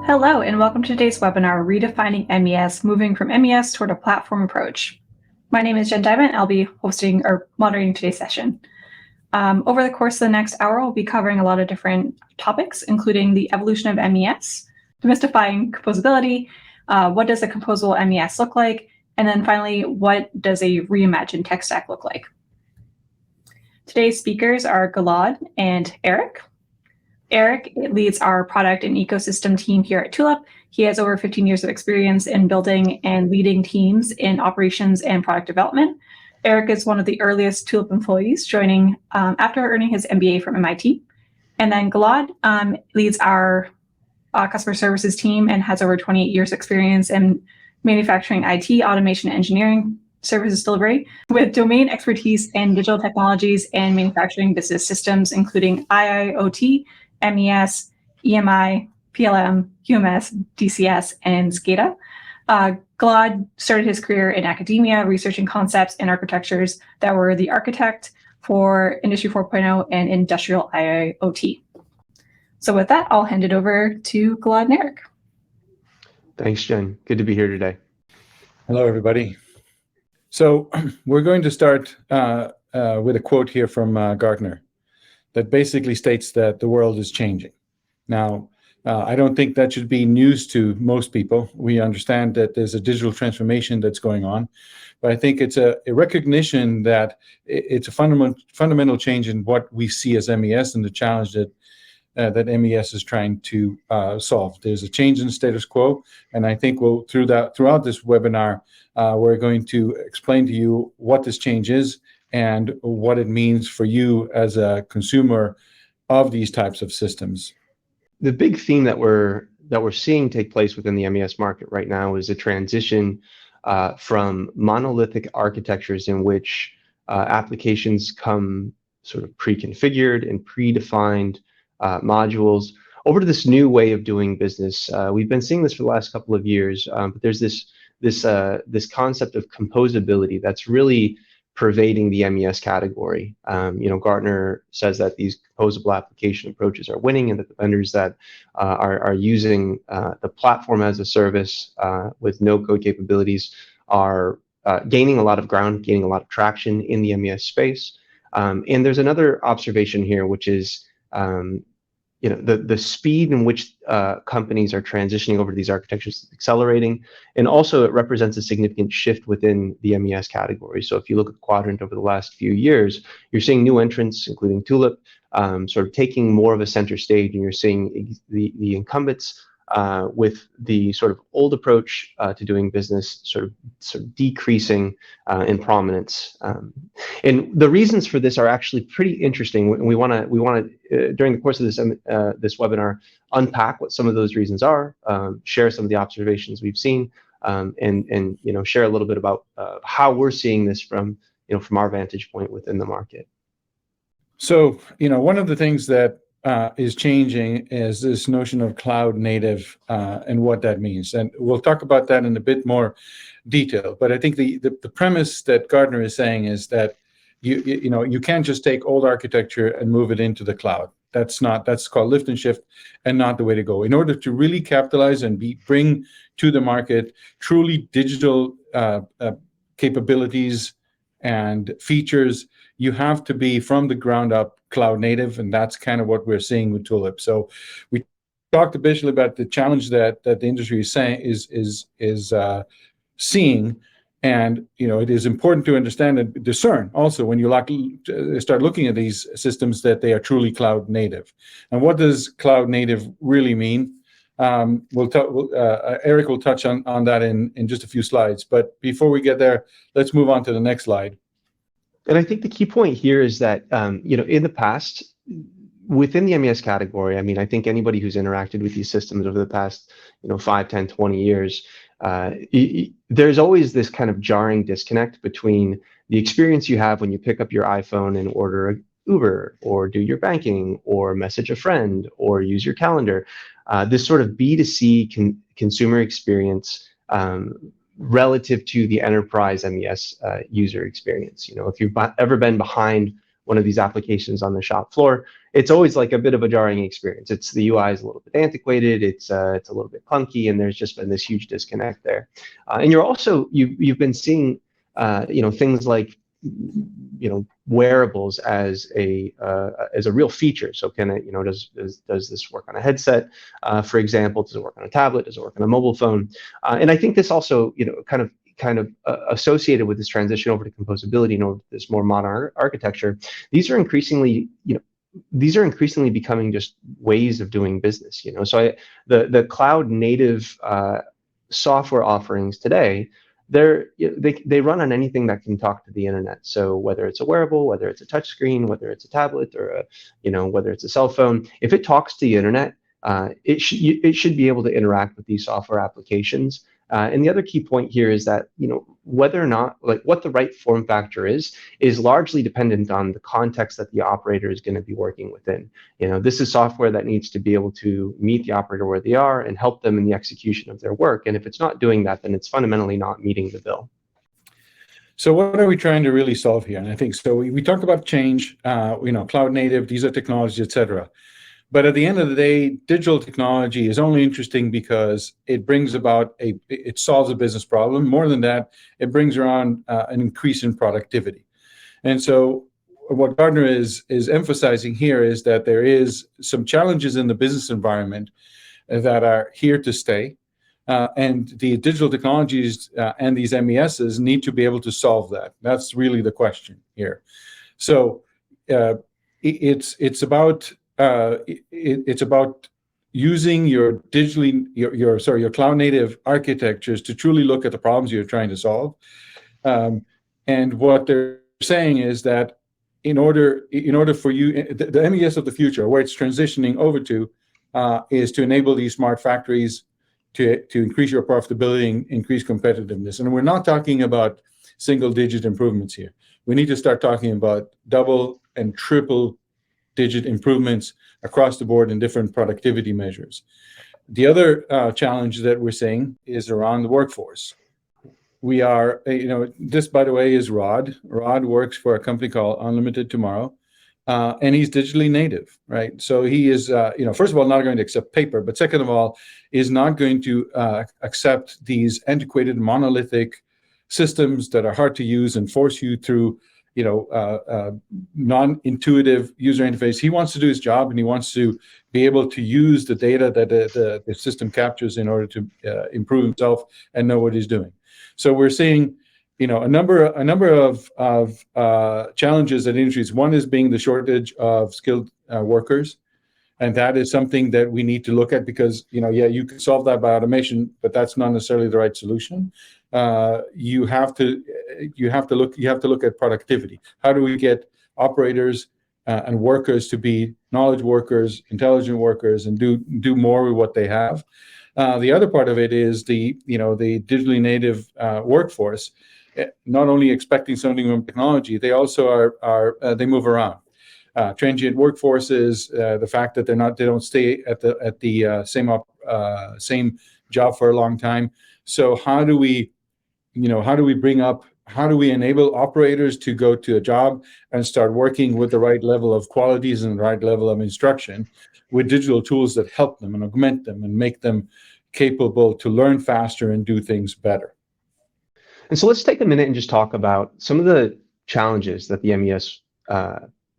Hello, and welcome to today's webinar, Redefining MES, Moving from MES Toward a Platform Approach. My name is Jen Diamond. I'll be hosting or moderating today's session. Over the course of the next hour, we'll be covering a lot of different topics, including the evolution of MES, demystifying composability, what does a composable MES look like, and then finally, what does a reimagined tech stack look like? Today's speakers are Gilad and Erik. Erik leads our product and ecosystem team here at Tulip. He has over 15 years of experience in building and leading teams in operations and product development. Erik is one of the earliest Tulip employees, joining after earning his MBA from MIT. And then Gilad leads our customer services team and has over 28 years experience in manufacturing IT, automation, engineering, services delivery, with domain expertise in digital technologies and manufacturing business systems, including IIoT, MES, EMI, PLM, QMS, DCS, and SCADA. Gilad started his career in academia, researching concepts and architectures that were the architect for Industry 4.0 and industrial IIoT. So with that, I'll hand it over to Gilad and Erik. Thanks, Jen. Good to be here today. Hello, everybody. So we're going to start with a quote here from Gartner that basically states that the world is changing. Now, I don't think that should be news to most people. We understand that there's a digital transformation that's going on, but I think it's a recognition that it's a fundamental change in what we see as MES and the challenge that MES is trying to solve. There's a change in the status quo, and I think throughout this webinar, we're going to explain to you what this change is and what it means for you as a consumer of these types of systems. The big theme that we're seeing take place within the MES market right now is a transition from monolithic architectures in which applications come sort of pre-configured and predefined modules over to this new way of doing business. We've been seeing this for the last couple of years, but there's this concept of composability that's really pervading the MES category. Gartner says that these composable application approaches are winning, and that the vendors that are using the platform as a service with no-code capabilities are gaining a lot of ground, gaining a lot of traction in the MES space. And there's another observation here, which is the speed in which companies are transitioning over to these architectures is accelerating, and also it represents a significant shift within the MES category. So if you look at the quadrant over the last few years, you're seeing new entrants, including Tulip, sort of taking more of a center stage, and you're seeing the incumbents with the sort of old approach to doing business sort of decreasing in prominence. And the reasons for this are actually pretty interesting. And we want to during the course of this webinar, unpack what some of those reasons are, share some of the observations we've seen, and share a little bit about how we're seeing this from our vantage point within the market. So one of the things that is changing is this notion of cloud native and what that means. And we'll talk about that in a bit more detail. But I think the premise that Gartner is saying is that you can't just take old architecture and move it into the cloud. That's called lift and shift and not the way to go. In order to really capitalize and bring to the market truly digital capabilities and features, you have to be from the ground up cloud native, and that's kind of what we're seeing with Tulip. So we talked a bit about the challenge that the industry is seeing, and it is important to understand and discern also when you start looking at these systems that they are truly cloud native. And what does cloud native really mean? Erik will touch on that in just a few slides. But before we get there, let's move on to the next slide. And I think the key point here is that, in the past, within the MES category, I think anybody who's interacted with these systems over the past, 5, 10, 20 years, there's always this kind of jarring disconnect between the experience you have when you pick up your iPhone and order an Uber, or do your banking, or message a friend, or use your calendar. This sort of B2C consumer experience relative to the enterprise MES user experience. If you've ever been behind one of these applications on the shop floor, it's always like a bit of a jarring experience. It's the UI is a little bit antiquated, it's a little bit clunky, and there's just been this huge disconnect there. And you've been seeing things like wearables as a real feature. So can it, does this work on a headset, for example? Does it work on a tablet? Does it work on a mobile phone? And I think this also, kind of associated with this transition over to composability and over to this more modern architecture, these are increasingly becoming just ways of doing business. So the cloud native software offerings today, they run on anything that can talk to the internet. So whether it's a wearable, whether it's a touch screen, whether it's a tablet, or whether it's a cell phone, if it talks to the internet, it should be able to interact with these software applications. And the other key point here is that whether or not, like, what the right form factor is largely dependent on the context that the operator is going to be working within. This is software that needs to be able to meet the operator where they are and help them in the execution of their work. And if it's not doing that, then it's fundamentally not meeting the bill. So what are we trying to really solve here? And I think so. We talk about change, cloud native, these are technologies, et cetera. But at the end of the day, digital technology is only interesting because it brings about it solves a business problem. More than that, it brings around an increase in productivity. And so what Gartner is emphasizing here is that there is some challenges in the business environment that are here to stay. And the digital technologies and these MESs need to be able to solve that. That's really the question here. So it's about using your your cloud native architectures to truly look at the problems you're trying to solve. And what they're saying is that in order for you, the MES of the future, where it's transitioning over to, is to enable these smart factories to increase your profitability and increase competitiveness. And we're not talking about single-digit improvements here. We need to start talking about double and triple digit improvements across the board in different productivity measures. The other challenge that we're seeing is around the workforce. We are, this, by the way, is Rod. Rod works for a company called Unlimited Tomorrow, and he's digitally native, right? So he is, first of all, not going to accept paper, but second of all, is not going to accept these antiquated monolithic systems that are hard to use and force you through non-intuitive user interface. He wants to do his job, and he wants to be able to use the data that the system captures in order to improve himself and know what he's doing. So we're seeing, a number of challenges that industries. One is being the shortage of skilled workers, and that is something that we need to look at because, you can solve that by automation, but that's not necessarily the right solution. You have to look at productivity. How do we get operators and workers to be knowledge workers, intelligent workers, and do more with what they have? The other part of it is the digitally native workforce, not only expecting something from technology, they also they move around. Transient workforces, the fact that they don't stay at the same job for a long time. So how do we enable operators to go to a job and start working with the right level of qualities and the right level of instruction with digital tools that help them and augment them and make them capable to learn faster and do things better? And so let's take a minute and just talk about some of the challenges that the MES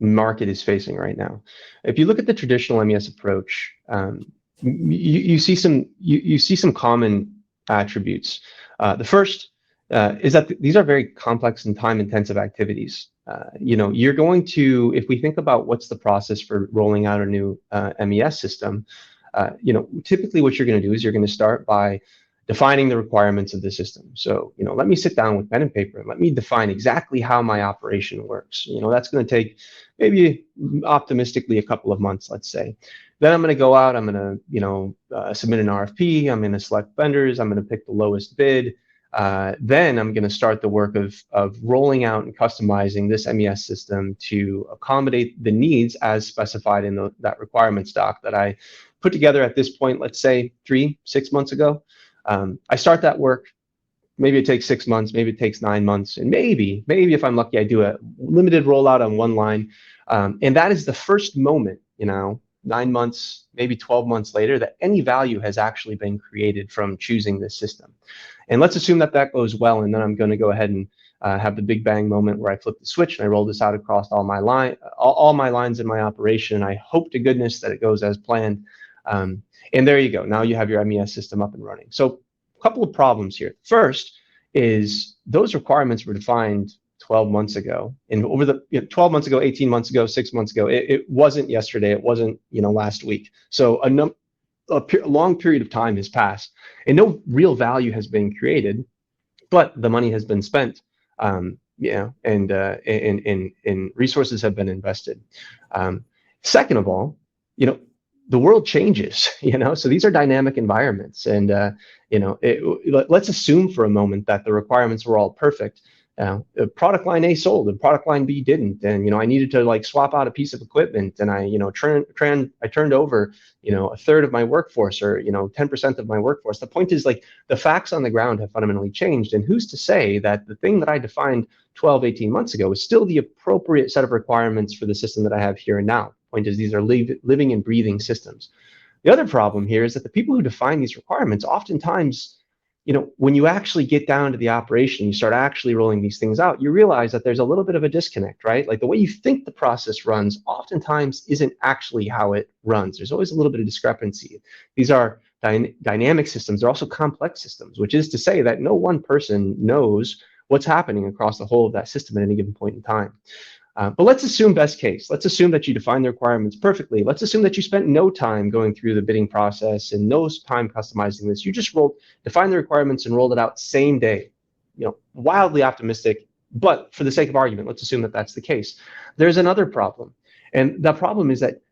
market is facing right now. If you look at the traditional MES approach, you see some common attributes. The first is that these are very complex and time-intensive activities. You're going to, if we think about what's the process for rolling out a new MES system, typically what you're going to do is you're going to start by defining the requirements of the system. So, let me sit down with pen and paper and let me define exactly how my operation works. That's going to take maybe optimistically a couple of months, let's say. Then I'm going to go out, I'm going to, submit an RFP, I'm going to select vendors, I'm going to pick the lowest bid. Then I'm going to start the work of rolling out and customizing this MES system to accommodate the needs as specified in that requirements doc that I put together at this point, let's say 3-6 months ago. I start that work. maybe it takes 6 months, maybe it takes 9 months, and maybe if I'm lucky, I do a limited rollout on one line. And that is the first moment, 9 months, maybe 12 months later, that any value has actually been created from choosing this system. And let's assume that that goes well, and then I'm going to go ahead and have the big bang moment where I flip the switch and I roll this out across all my lines in my operation, and I hope to goodness that it goes as planned. And there you go. Now you have your MES system up and running. So a couple of problems here. First is those requirements were defined 12 months ago, and over the 12 months ago, 18 months ago, 6 months ago. It wasn't yesterday. It wasn't last week. So a long period of time has passed, and no real value has been created, but the money has been spent. And resources have been invested. Second of all, the world changes, so these are dynamic environments, and let's assume for a moment that the requirements were all perfect. Product line A sold and product line B didn't, and I needed to swap out a piece of equipment, and I turned over a third of my workforce, or 10% of my workforce. The point is, the facts on the ground have fundamentally changed, and who's to say that the thing that I defined 12-18 months ago is still the appropriate set of requirements for the system that I have here and now. Point is, these are living and breathing systems. The other problem here is that the people who define these requirements oftentimes, when you actually get down to the operation, you start actually rolling these things out, you realize that there's a little bit of a disconnect, right? Like the way you think the process runs oftentimes isn't actually how it runs. There's always a little bit of discrepancy. These are dynamic systems. They're also complex systems, which is to say that no one person knows what's happening across the whole of that system at any given point in time. But let's assume best case. Let's assume that you define the requirements perfectly. Let's assume that you spent no time going through the bidding process and no time customizing this. You just defined the requirements and rolled it out same day. Wildly optimistic, but for the sake of argument, let's assume that that's the case. There's another problem, and the problem is that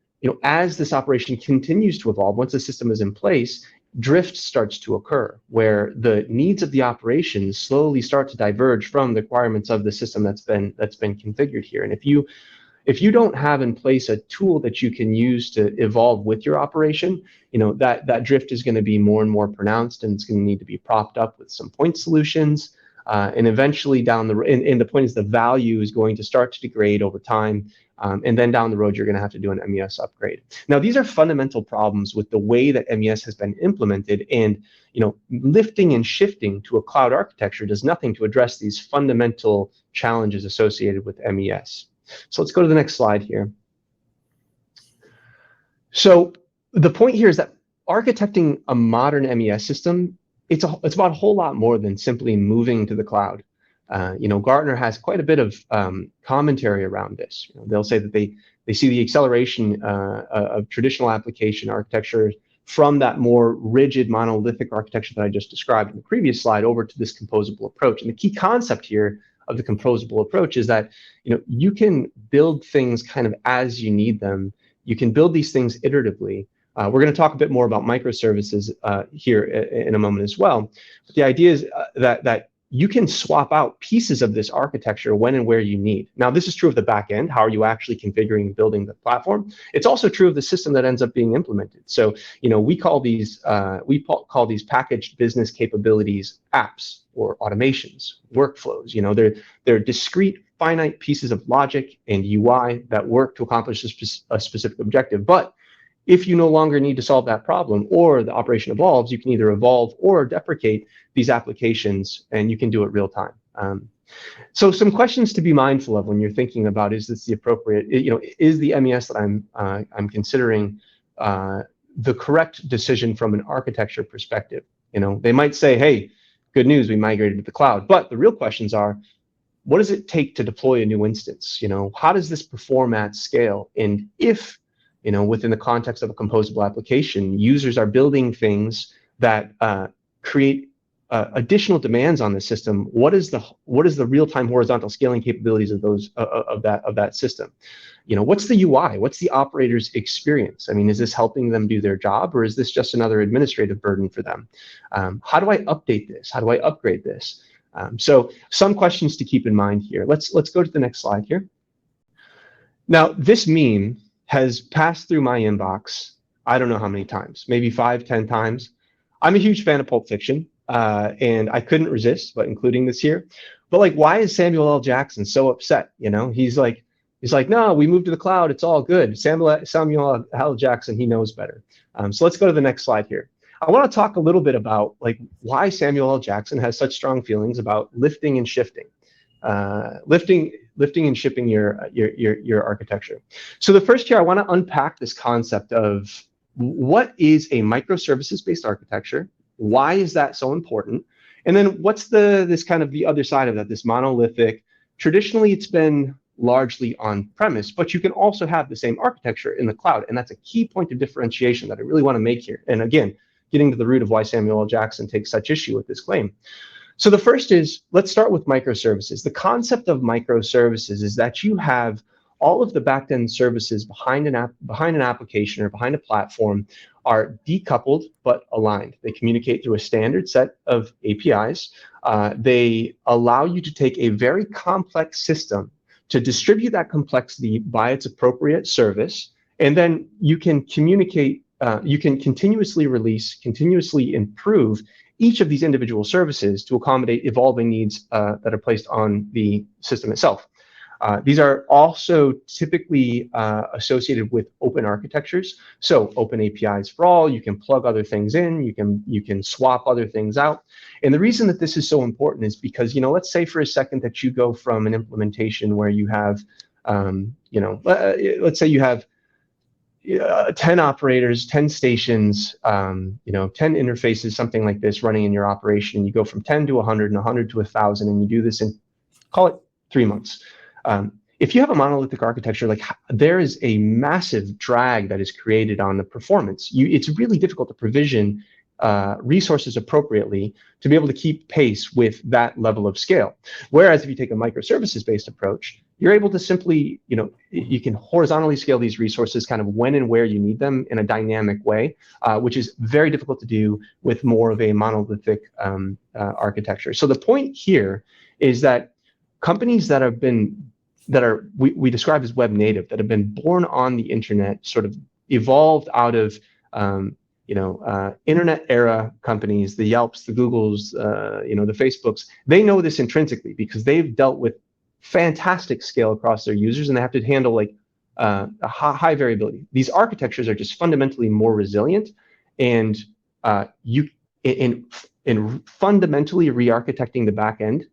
as this operation continues to evolve, once the system is in place, drift starts to occur, where the needs of the operations slowly start to diverge from the requirements of the system that's been configured here. And if you don't have in place a tool that you can use to evolve with your operation, that drift is going to be more and more pronounced, and it's going to need to be propped up with some point solutions. And eventually and the point is the value is going to start to degrade over time. And then down the road, you're going to have to do an MES upgrade. Now, these are fundamental problems with the way that MES has been implemented, and lifting and shifting to a cloud architecture does nothing to address these fundamental challenges associated with MES. So let's go to the next slide here. So the point here is that architecting a modern MES system, it's about a whole lot more than simply moving to the cloud. Gartner has quite a bit of commentary around this. They'll say that they see the acceleration of traditional application architecture from that more rigid monolithic architecture that I just described in the previous slide over to this composable approach. And the key concept here of the composable approach is that you can build things kind of as you need them. You can build these things iteratively. We're going to talk a bit more about microservices here in a moment as well. But the idea is that you can swap out pieces of this architecture when and where you need. Now, this is true of the back end. How are you actually configuring and building the platform? It's also true of the system that ends up being implemented. So, we call these packaged business capabilities apps or automations, workflows. They're discrete, finite pieces of logic and UI that work to accomplish a specific objective. But if you no longer need to solve that problem, or the operation evolves, you can either evolve or deprecate these applications, and you can do it real time. So some questions to be mindful of when you're thinking about, is this the appropriate, is the MES that I'm considering the correct decision from an architecture perspective? They might say, hey, good news, we migrated to the cloud. But the real questions are, what does it take to deploy a new instance? How does this perform at scale? And if within the context of a composable application, users are building things that create additional demands on the system, what is the real-time horizontal scaling capabilities of that system? What's the UI? What's the operator's experience? I mean, is this helping them do their job, or is this just another administrative burden for them? How do I update this? How do I upgrade this? So some questions to keep in mind here. Let's go to the next slide here. Now, this meme has passed through my inbox, I don't know how many times, maybe 5, 10 times. I'm a huge fan of Pulp Fiction. and I couldn't resist but including this here. But like, why is Samuel L. Jackson so upset? He's like, no, we moved to the cloud. It's all good. Samuel L. Jackson, he knows better. So let's go to the next slide here. I want to talk a little bit about like why Samuel L. Jackson has such strong feelings about lifting and shifting, lifting and shipping your architecture. So the first here, I want to unpack this concept of what is a microservices-based architecture. Why is that so important? And then what's this kind of the other side of that, this monolithic? Traditionally, it's been largely on-premise, but you can also have the same architecture in the cloud. And that's a key point of differentiation that I really want to make here. And again, getting to the root of why Samuel L. Jackson takes such issue with this claim. So the first is, let's start with microservices. The concept of microservices is that you have all of the backend services behind an application or behind a platform are decoupled but aligned. They communicate through a standard set of APIs. They allow you to take a very complex system to distribute that complexity by its appropriate service, and then you can communicate, you can continuously release, continuously improve each of these individual services to accommodate evolving needs that are placed on the system itself. These are also typically associated with open architectures. So open APIs for all, you can plug other things in, you can swap other things out. And the reason that this is so important is because, let's say for a second that you go from an implementation where you have, let's say you have 10 operators, 10 stations, 10 interfaces, something like this running in your operation. You go from 10 to 100 and 100 to 1,000, and you do this in, call it 3 months. If you have a monolithic architecture, like there is a massive drag that is created on the performance. It's really difficult to provision resources appropriately to be able to keep pace with that level of scale. Whereas if you take a microservices-based approach, you're able to simply, you can horizontally scale these resources kind of when and where you need them in a dynamic way, which is very difficult to do with more of a monolithic architecture. So the point here is that companies that we describe as web native, that have been born on the internet, sort of evolved out of internet era companies, the Yelps, the Googles, the Facebooks, they know this intrinsically because they've dealt with fantastic scale across their users, and they have to handle like a high variability. These architectures are just fundamentally more resilient, and in fundamentally re-architecting the back end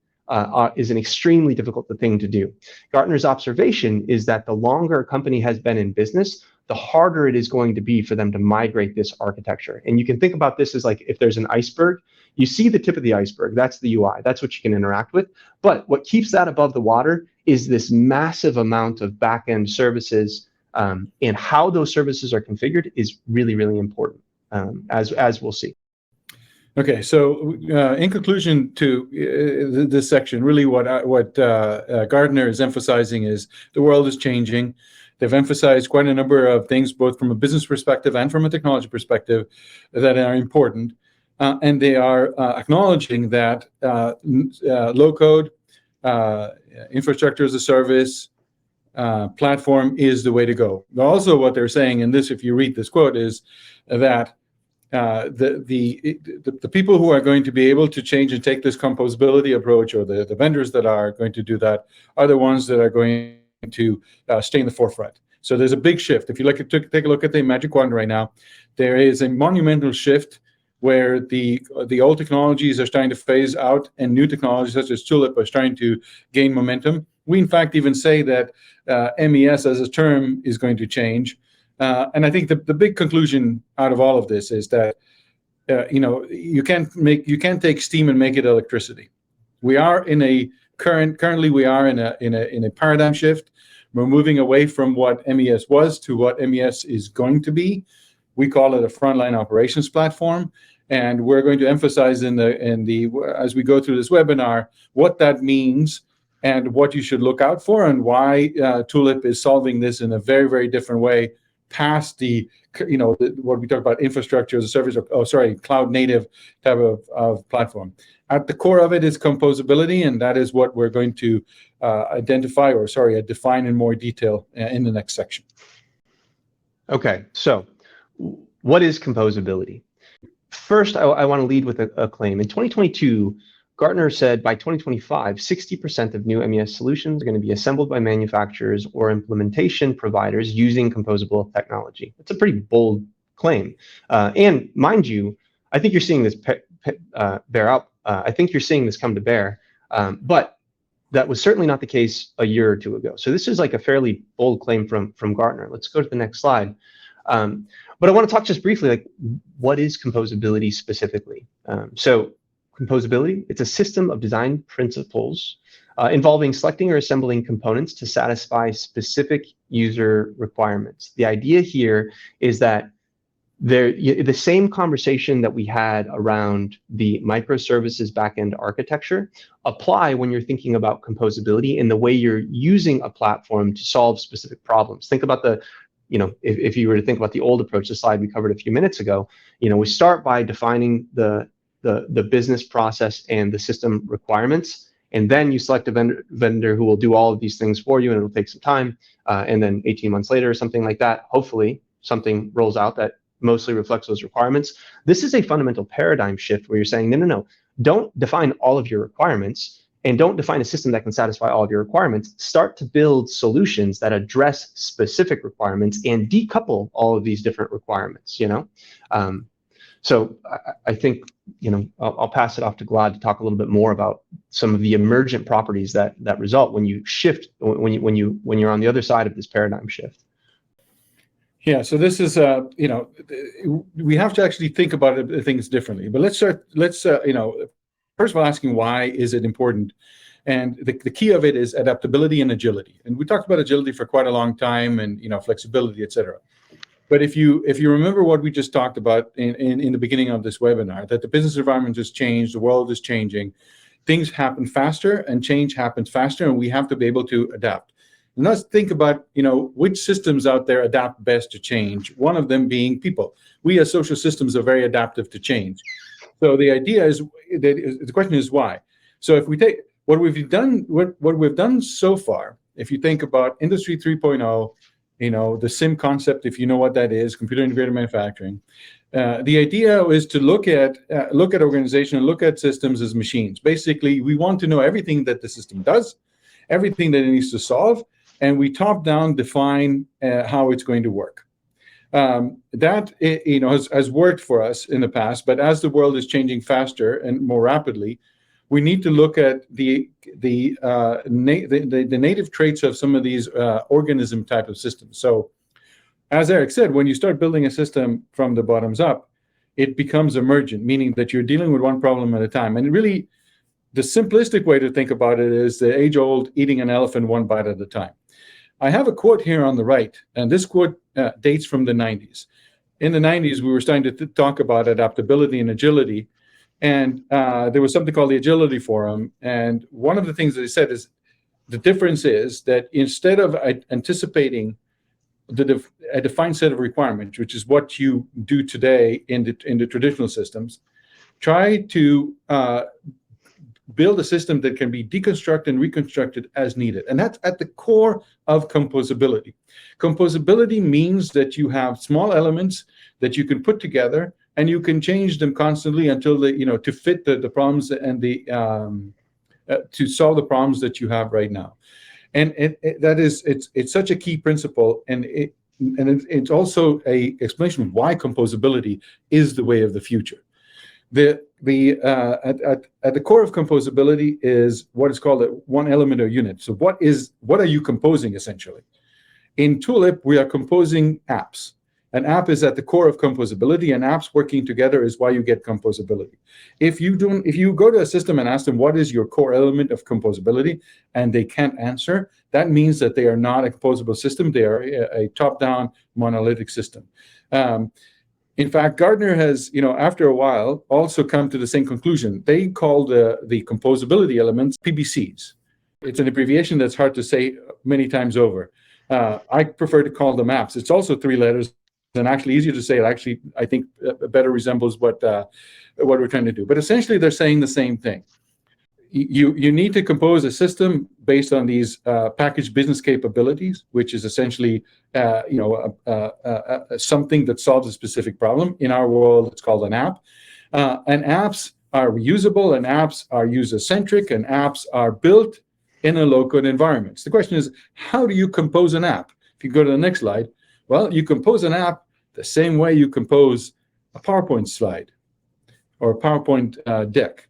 is an extremely difficult thing to do. Gartner's observation is that the longer a company has been in business, the harder it is going to be for them to migrate this architecture. And you can think about this as like if there's an iceberg, you see the tip of the iceberg, that's the UI, that's what you can interact with. But what keeps that above the water is this massive amount of back-end services, and how those services are configured is really, really important, as we'll see. Okay, so in conclusion to this section, really what Gartner is emphasizing is the world is changing. They've emphasized quite a number of things, both from a business perspective and from a technology perspective, that are important. And they are acknowledging that low-code, infrastructure as a service, platform is the way to go. Also, what they're saying in this, if you read this quote, is that the people who are going to be able to change and take this composability approach, or the vendors that are going to do that, are the ones that are going to stay in the forefront. So there's a big shift. If you take a look at the Magic Quadrant right now, there is a monumental shift where the old technologies are starting to phase out and new technologies such as Tulip are starting to gain momentum. We in fact even say that MES as a term is going to change. And I think the big conclusion out of all of this is that you can't take steam and make it electricity. We are currently we are in a paradigm shift. We're moving away from what MES was to what MES is going to be. We call it a frontline operations platform, and we're going to emphasize as we go through this webinar what that means and what you should look out for, and why Tulip is solving this in a very, very different way, past what we talk about infrastructure as a service, cloud native type of platform. At the core of it is composability, and that is what we're going to define in more detail in the next section. Okay, so what is composability? first, I want to lead with a claim. In 2022, Gartner said by 2025, 60% of new MES solutions are going to be assembled by manufacturers or implementation providers using composable technology. It's a pretty bold claim. And mind you, I think you're seeing this bear out. I think you're seeing this come to bear. But that was certainly not the case a year or two ago. So this is like a fairly bold claim from Gartner. Let's go to the next slide. But I want to talk just briefly, like, what is composability specifically? So composability, it's a system of design principles involving selecting or assembling components to satisfy specific user requirements. The idea here is that the same conversation that we had around the microservices backend architecture apply when you're thinking about composability in the way you're using a platform to solve specific problems. Think about if you were to think about the old approach, the slide we covered a few minutes ago, we start by defining the business process and the system requirements, and then you select a vendor who will do all of these things for you, and it'll take some time, and then 18 months later or something like that, hopefully something rolls out that mostly reflects those requirements. This is a fundamental paradigm shift where you're saying, no, don't define all of your requirements and don't define a system that can satisfy all of your requirements. Start to build solutions that address specific requirements and decouple all of these different requirements, So I think, I'll pass it off to Gilad to talk a little bit more about some of the emergent properties that result when you shift, when you're on the other side of this paradigm shift. Yeah, so this is, we have to actually think about things differently. But let's first of all, asking why is it important? And the key of it is adaptability and agility. And we talked about agility for quite a long time, and flexibility, et cetera. But if you remember what we just talked about in the beginning of this webinar, that the business environment has changed, the world is changing, things happen faster, and change happens faster, and we have to be able to adapt. And let's think about, which systems out there adapt best to change, one of them being people. We as social systems are very adaptive to change. So the idea is, the question is why? So if we take what we've done so far, if you think about Industry 3.0, the SIM concept, if you know what that is, computer integrated manufacturing, the idea is to look at organization and look at systems as machines. Basically, we want to know everything that the system does, everything that it needs to solve, and we top-down define how it's going to work. That has worked for us in the past, but as the world is changing faster and more rapidly, we need to look at the native traits of some of these organism type of systems. So, as Erik said, when you start building a system from the bottoms up, it becomes emergent, meaning that you're dealing with one problem at a time. And really, the simplistic way to think about it is the age-old eating an elephant one bite at a time. I have a quote here on the right, and this quote dates from the 90s. In the 90s, we were starting to talk about adaptability and agility, and there was something called the Agility Forum, and one of the things that they said is the difference is that instead of anticipating a defined set of requirements, which is what you do today in the traditional systems, try to build a system that can be deconstructed and reconstructed as needed. And that's at the core of composability. Composability means that you have small elements that you can put together and you can change them constantly until to fit the problems and to solve the problems that you have right now. And it's such a key principle, and it's also a explanation of why composability is the way of the future. At the core of composability is what is called a one element or unit. So what are you composing essentially? In Tulip, we are composing apps. An app is at the core of composability, and apps working together is why you get composability. If you go to a system and ask them what is your core element of composability, and they can't answer, that means that they are not a composable system. They are a top-down monolithic system. In fact, Gartner has, after a while, also come to the same conclusion. They call the composability elements PBCs. It's an abbreviation that's hard to say many times over. I prefer to call them apps. It's also 3 letters and actually easier to say. It actually, I think, better resembles what we're trying to do. But essentially, they're saying the same thing. you need to compose a system based on these packaged business capabilities, which is essentially something that solves a specific problem. In our world, it's called an app. And apps are reusable, and apps are user-centric, and apps are built in a low-code environment. So the question is, how do you compose an app? If you go to the next slide, well, you compose an app the same way you compose a PowerPoint slide or a PowerPoint deck.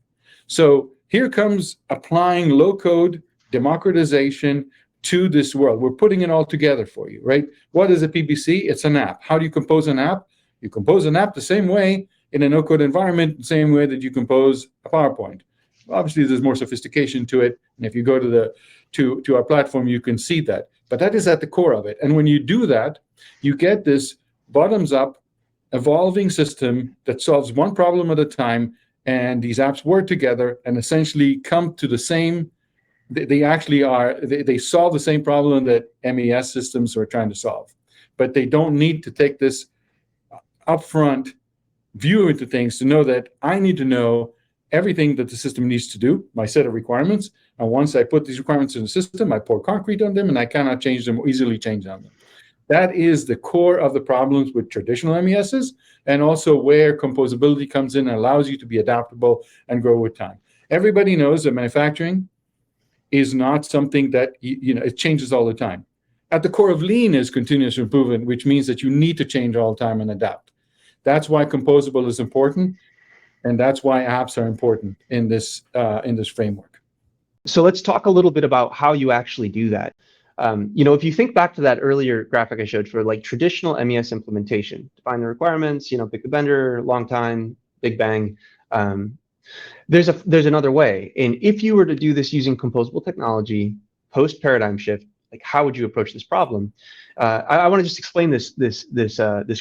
So here comes applying low-code democratization to this world. We're putting it all together for you, right? What is a PBC? It's an app. How do you compose an app? You compose an app the same way in a no-code environment, the same way that you compose a PowerPoint. Obviously, there's more sophistication to it, and if you go to our platform, you can see that. But that is at the core of it. And when you do that, you get this bottoms-up evolving system that solves one problem at a time, and these apps work together and essentially come to the same. They solve the same problem that MES systems are trying to solve, but they don't need to take this upfront view into things to know that I need to know everything that the system needs to do, my set of requirements. And once I put these requirements in the system, I pour concrete on them, and I cannot change them or easily change on them. That is the core of the problems with traditional MESs, and also where composability comes in and allows you to be adaptable and grow with time. Everybody knows that manufacturing is not something that, it changes all the time. At the core of lean is continuous improvement, which means that you need to change all the time and adapt. That's why composable is important, and that's why apps are important in this framework. So let's talk a little bit about how you actually do that. If you think back to that earlier graphic I showed for like traditional MES implementation, define the requirements, pick the vendor, long time, big bang. There's another way. And if you were to do this using composable technology, post paradigm shift, like how would you approach this problem? I want to just explain this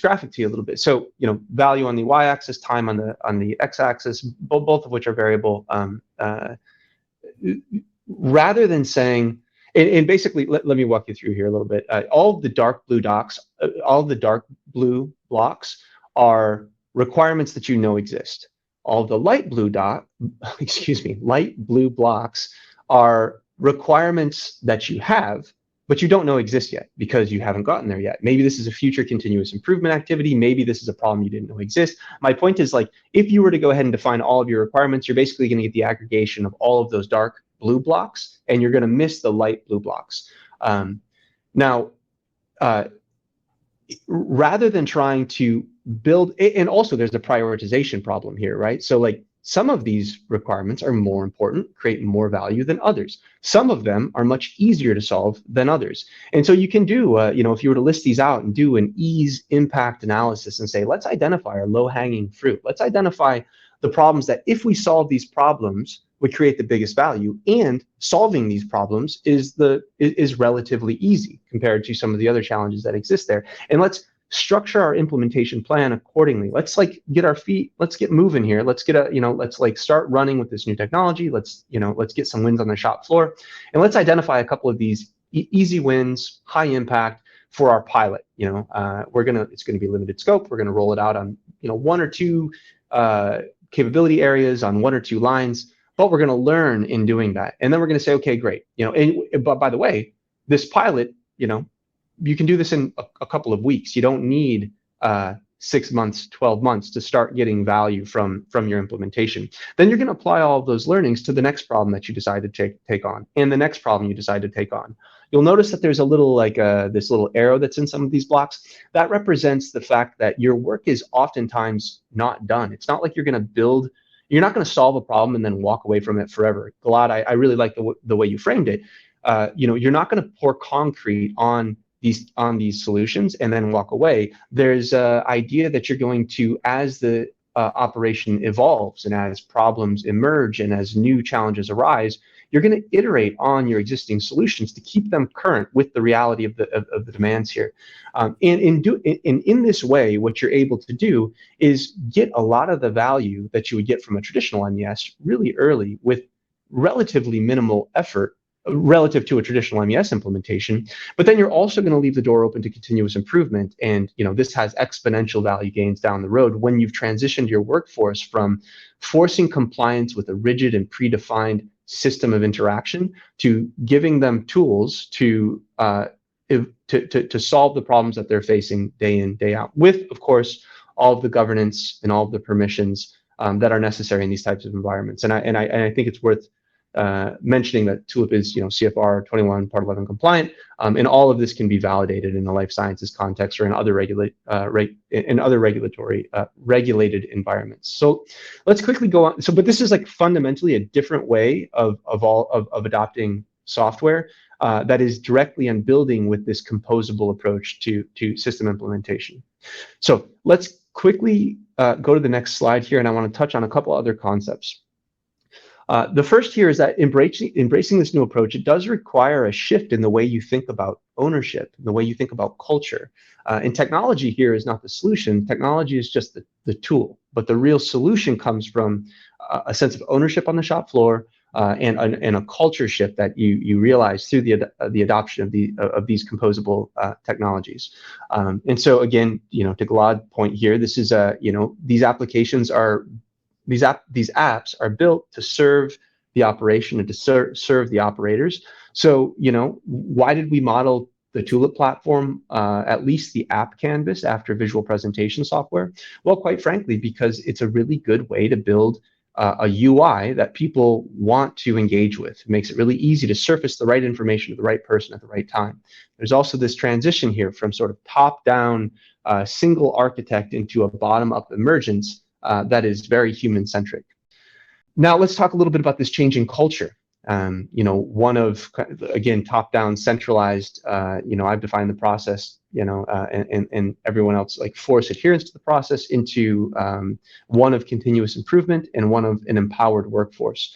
graphic to you a little bit. So value on the y-axis, time on the x-axis, both of which are variable. Rather than saying, and basically, let me walk you through here a little bit. All of the dark blue blocks are requirements that exist. All the light blue blocks are requirements that you have, but you don't know exist yet because you haven't gotten there yet. Maybe this is a future continuous improvement activity. Maybe this is a problem you didn't know exist. My point is, like, if you were to go ahead and define all of your requirements, you're basically going to get the aggregation of all of those dark blue blocks, and you're going to miss the light blue blocks. Rather than trying to build, and also there's a prioritization problem here, right? So like some of these requirements are more important, create more value than others. Some of them are much easier to solve than others. And so you can do, if you were to list these out and do an ease impact analysis and say, let's identify our low hanging fruit. Let's identify the problems that if we solve these problems would create the biggest value, and solving these problems is relatively easy compared to some of the other challenges that exist there. And let's structure our implementation plan accordingly. Let's get our feet, let's get moving here. Let's get let's start running with this new technology. Let's get some wins on the shop floor, and let's identify a couple of these easy wins, high impact for our pilot. It's gonna be limited scope. We're gonna roll it out on one or two capability areas on one or two lines. But we're going to learn in doing that, and then we're going to say, okay, great. But by the way, this pilot, you can do this in a couple of weeks. You don't need 6 months, 12 months to start getting value from your implementation. Then you're going to apply all of those learnings to the next problem that you decide to take on, and the next problem you decide to take on. You'll notice that there's a little this little arrow that's in some of these blocks. That represents the fact that your work is oftentimes not done. It's not like you're going to build. You're not going to solve a problem and then walk away from it forever. Gilad, I really like the way you framed it. You're not going to pour concrete on these solutions and then walk away. There's an idea that you're going to, as the operation evolves and as problems emerge and as new challenges arise, you're going to iterate on your existing solutions to keep them current with the reality of the demands here. And in this way, what you're able to do is get a lot of the value that you would get from a traditional MES really early with relatively minimal effort relative to a traditional MES implementation. But then you're also going to leave the door open to continuous improvement. And this has exponential value gains down the road when you've transitioned your workforce from forcing compliance with a rigid and predefined system of interaction to giving them tools to solve the problems that they're facing day in, day out, with, of course, all of the governance and all of the permissions that are necessary in these types of environments. And I think it's worth mentioning that Tulip is, CFR 21 Part 11 compliant, and all of this can be validated in a life sciences context or in other regulatory regulated environments. So let's quickly go on. But this is like fundamentally a different way of adopting software that is directly on building with this composable approach to system implementation. So let's quickly go to the next slide here, and I want to touch on a couple other concepts. The first here is that embracing this new approach, it does require a shift in the way you think about ownership, the way you think about culture. And technology here is not the solution. Technology is just the tool, but the real solution comes from a sense of ownership on the shop floor and a culture shift that you realize through the adoption of these composable technologies. And so again, to Gilad's point here, this is these applications are. These apps are built to serve the operation and to serve the operators. So, why did we model the Tulip platform, at least the app canvas, after visual presentation software? Well, quite frankly, because it's a really good way to build a UI that people want to engage with. It makes it really easy to surface the right information to the right person at the right time. There's also this transition here from sort of top-down single architect into a bottom-up emergence that is very human-centric. Now let's talk a little bit about this changing culture. One of, again, top-down centralized, I've defined the process, and everyone else like force adherence to the process into one of continuous improvement and one of an empowered workforce.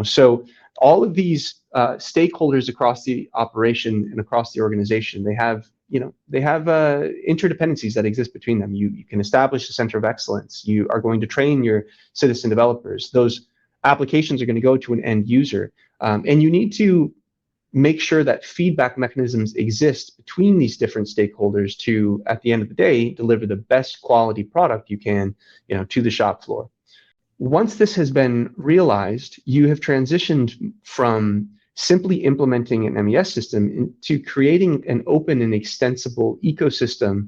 So all of these stakeholders across the operation and across the organization, they have interdependencies that exist between them. You can establish a center of excellence. You are going to train your citizen developers. Those applications are going to go to an end user. And you need to make sure that feedback mechanisms exist between these different stakeholders to, at the end of the day, deliver the best quality product you can, to the shop floor. Once this has been realized, you have transitioned from simply implementing an MES system into creating an open and extensible ecosystem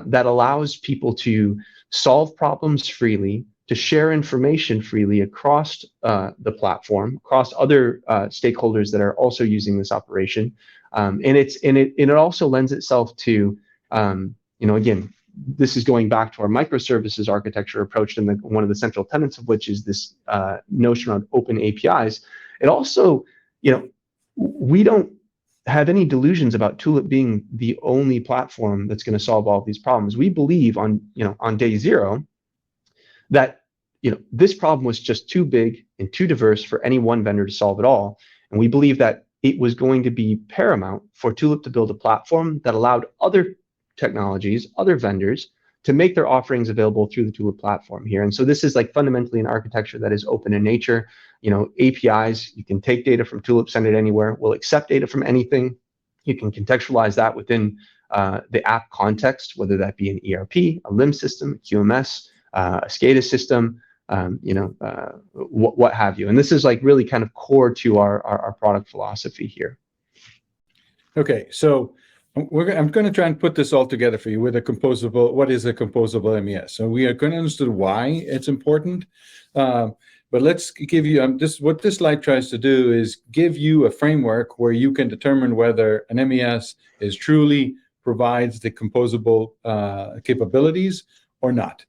that allows people to solve problems freely, to share information freely across the platform, across other stakeholders that are also using this operation. And it also lends itself to, again, this is going back to our microservices architecture approach, and one of the central tenets of which is this notion of open APIs. It also, we don't have any delusions about Tulip being the only platform that's going to solve all of these problems. We believe on day zero that this problem was just too big and too diverse for any one vendor to solve it all. And we believe that it was going to be paramount for Tulip to build a platform that allowed other technologies, other vendors, to make their offerings available through the Tulip platform here. And so this is like fundamentally an architecture that is open in nature. APIs, you can take data from Tulip, send it anywhere. We'll accept data from anything. You can contextualize that within the app context, whether that be an ERP, a LIM system, a QMS, a SCADA system, what have you. And this is like really kind of core to our product philosophy here. Okay, so I'm going to try and put this all together for you with a composable. What is a composable MES? So we are going to understand why it's important. But let's give you what this slide tries to do is give you a framework where you can determine whether an MES is truly provides the composable capabilities or not.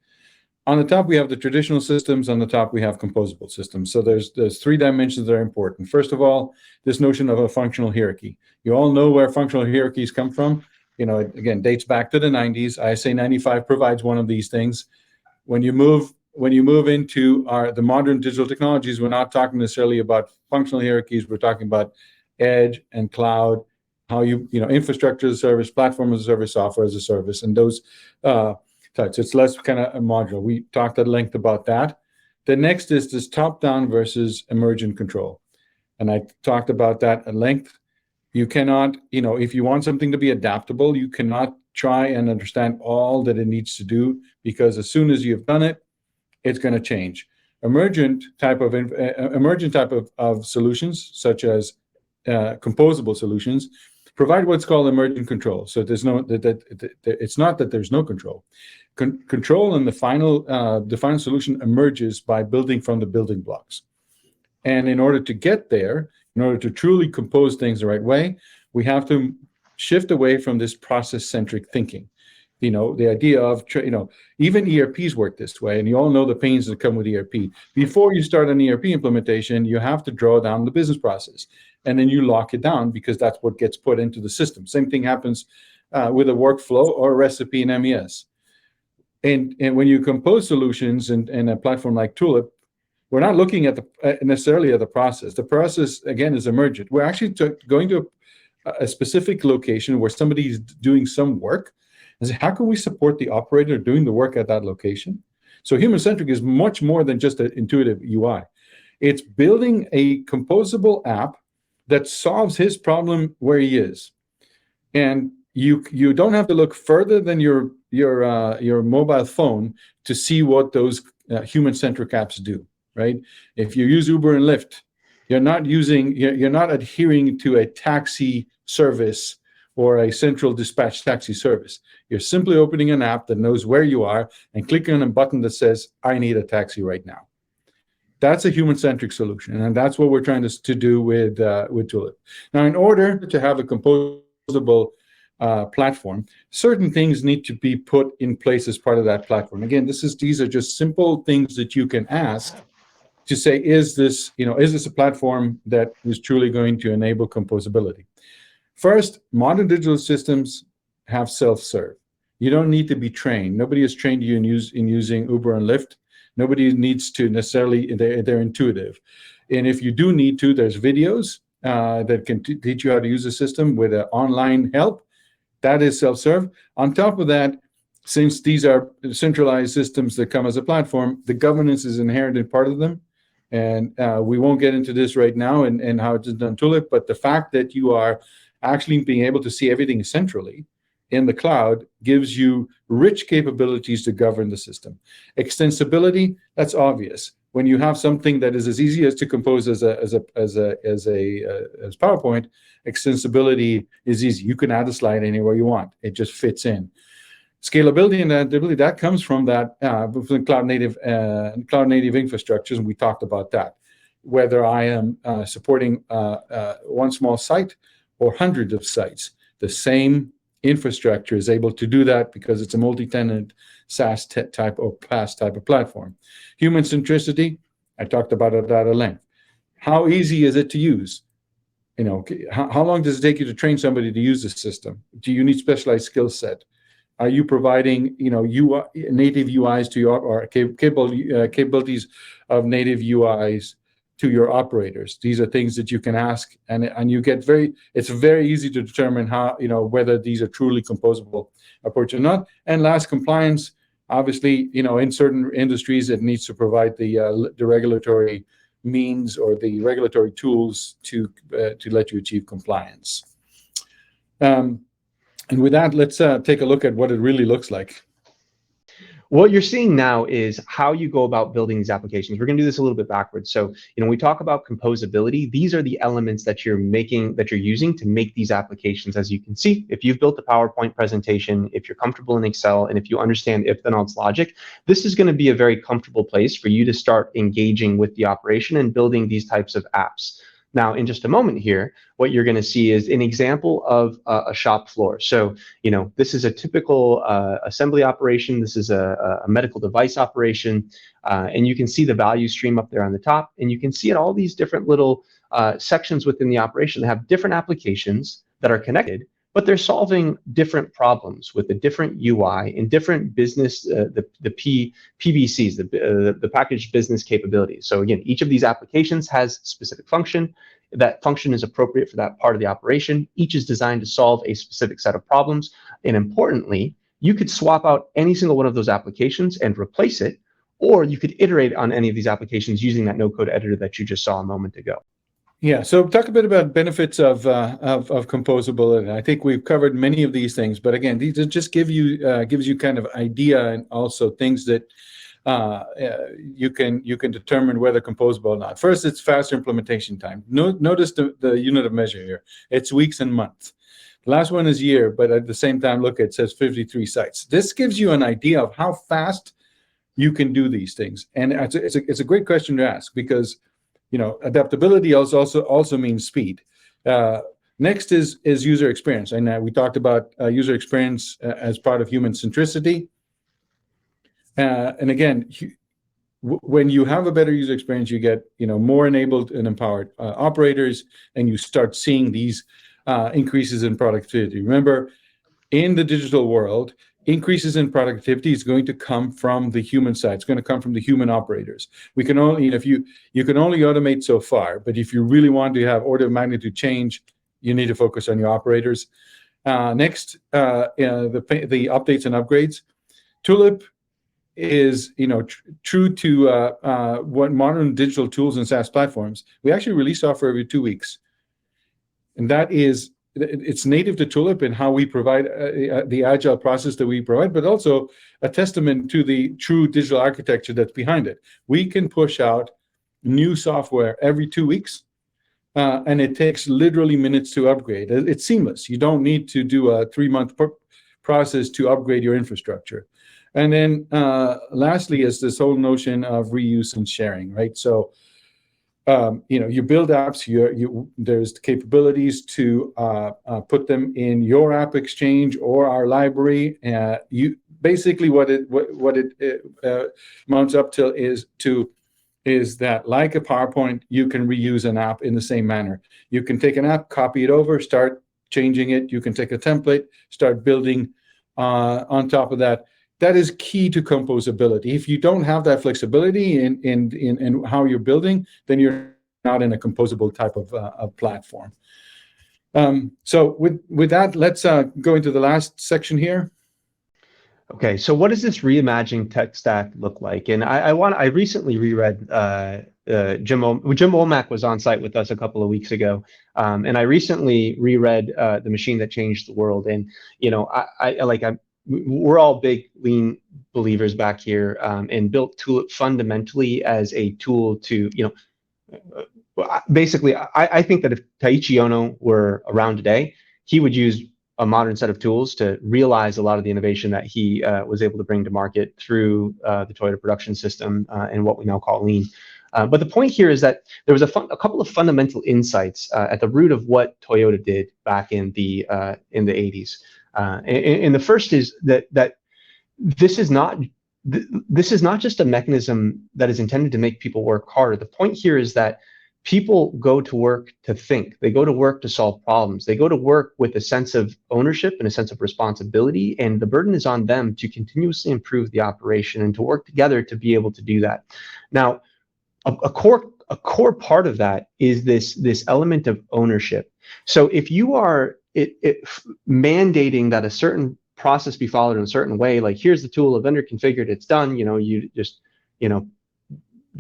On the top, we have the traditional systems. On the top, we have composable systems. So there's 3 dimensions that are important. First of all, this notion of a functional hierarchy. You all know where functional hierarchies come from. It again dates back to the 90s. ISA 95 provides one of these things. When you move into the modern digital technologies, we're not talking necessarily about functional hierarchies. We're talking about edge and cloud, how infrastructure as a service, platform as a service, software as a service, and those types. It's less kind of a module. We talked at length about that. The next is this top-down versus emergent control. And I talked about that at length. You cannot, if you want something to be adaptable, you cannot try and understand all that it needs to do, because as soon as you've done it, it's going to change. emergent type of solutions, such as composable solutions, provide what's called emergent control. So there's no it's not that there's no control. Control in the final solution emerges by building from the building blocks. And in order to get there, in order to truly compose things the right way, we have to shift away from this process-centric thinking. The idea of, even ERPs work this way, and you all know the pains that come with ERP. Before you start an ERP implementation, you have to draw down the business process, and then you lock it down because that's what gets put into the system. Same thing happens with a workflow or a recipe in MES. And when you compose solutions in a platform like Tulip, we're not looking at necessarily at the process. The process, again, is emergent. We're actually going to a specific location where somebody is doing some work, and say, how can we support the operator doing the work at that location? So human-centric is much more than just an intuitive UI. It's building a composable app that solves his problem where he is. And you don't have to look further than your mobile phone to see what those human-centric apps do, right? If you use Uber and Lyft, you're not adhering to a taxi service or a central dispatch taxi service. You're simply opening an app that knows where you are and clicking on a button that says, I need a taxi right now. That's a human-centric solution, and that's what we're trying to do with Tulip. Now, in order to have a composable platform, certain things need to be put in place as part of that platform. Again, these are just simple things that you can ask to say, is this a platform that is truly going to enable composability? First, modern digital systems have self-serve. You don't need to be trained. Nobody has trained you in using Uber and Lyft. Nobody needs to necessarily, they're intuitive. And if you do need to, there's videos that can teach you how to use the system with online help. That is self-serve. On top of that, since these are centralized systems that come as a platform, the governance is inherent in part of them. And we won't get into this right now and how it's done Tulip, but the fact that you are actually being able to see everything centrally in the cloud gives you rich capabilities to govern the system. Extensibility, that's obvious. When you have something that is as easy as to compose as PowerPoint, extensibility is easy. You can add a slide anywhere you want. It just fits in. Scalability and adaptability, that comes from that from cloud native infrastructures, and we talked about that. Whether I am supporting one small site or hundreds of sites, the same infrastructure is able to do that because it's a multi-tenant SaaS type or PaaS type of platform. Human centricity, I talked about it at length. How easy is it to use? How long does it take you to train somebody to use the system? Do you need specialized skill set? Are you providing, native UIs to your, or capabilities of native UIs to your operators? These are things that you can ask, and you get it's very easy to determine how, whether these are truly composable approach or not. And last, compliance. Obviously, in certain industries, it needs to provide the regulatory means or the regulatory tools to let you achieve compliance. And with that, let's take a look at what it really looks like. What you're seeing now is how you go about building these applications. We're going to do this a little bit backwards. So, when we talk about composability, these are the elements that you're using to make these applications. As you can see, if you've built a PowerPoint presentation, if you're comfortable in Excel, and if you understand if then else logic, this is going to be a very comfortable place for you to start engaging with the operation and building these types of apps. Now, in just a moment here, what you're going to see is an example of a shop floor. So, this is a typical assembly operation. This is a medical device operation. And you can see the value stream up there on the top. And you can see all these different little sections within the operation that have different applications that are connected, but they're solving different problems with a different UI and different business, the PBCs, the packaged business capabilities. So again, each of these applications has specific function. That function is appropriate for that part of the operation. Each is designed to solve a specific set of problems. And importantly, you could swap out any single one of those applications and replace it, or you could iterate on any of these applications using that no-code editor that you just saw a moment ago. Yeah, so talk a bit about benefits of composability. I think we've covered many of these things, but again, these just gives you kind of idea, and also things that you can determine whether composable or not. First, it's faster implementation time. Notice the unit of measure here. It's weeks and months. The last one is year, but at the same time, look, it says 53 sites. This gives you an idea of how fast you can do these things. And it's a great question to ask, because adaptability also means speed. Next is user experience, and we talked about user experience as part of human centricity. And again, when you have a better user experience, you get more enabled and empowered operators, and you start seeing these increases in productivity. Remember, in the digital world, increases in productivity is going to come from the human side. It's going to come from the human operators. We can only, you can only automate so far, but if you really want to have order of magnitude change, you need to focus on your operators. Next, the updates and upgrades. Tulip is true to what modern digital tools and SaaS platforms. We actually release software every 2 weeks, and that is, it's native to Tulip in how we provide the agile process that we provide, but also a testament to the true digital architecture that's behind it. We can push out new software every 2 weeks, and it takes literally minutes to upgrade. It's seamless. You don't need to do a 3-month process to upgrade your infrastructure. And then lastly is this whole notion of reuse and sharing, right? So you build apps, there's the capabilities to put them in your app exchange or our library. Basically what it mounts up to is that, like a PowerPoint, you can reuse an app in the same manner. You can take an app, copy it over, start changing it. You can take a template, start building on top of that. That is key to composability. If you don't have that flexibility in how you're building, then you're not in a composable type of platform. So with that, let's go into the last section here. Okay, so what does this reimagined tech stack look like? And I recently reread Jim Womack was on site with us a couple of weeks ago, and I recently reread The Machine That Changed the World. And we're all big lean believers back here, and built Tulip fundamentally as a tool to, basically, I think that if Taiichi Ohno were around today, he would use a modern set of tools to realize a lot of the innovation that he was able to bring to market through the Toyota production system and what we now call lean. But the point here is that there was a couple of fundamental insights at the root of what Toyota did back in the 80s. And the first is that this is not just a mechanism that is intended to make people work harder. The point here is that people go to work to think. They go to work to solve problems. They go to work with a sense of ownership and a sense of responsibility, and the burden is on them to continuously improve the operation and to work together to be able to do that. Now, a core part of that is this element of ownership. So if you are mandating that a certain process be followed in a certain way, like here's the tool, a vendor configured, it's done, you just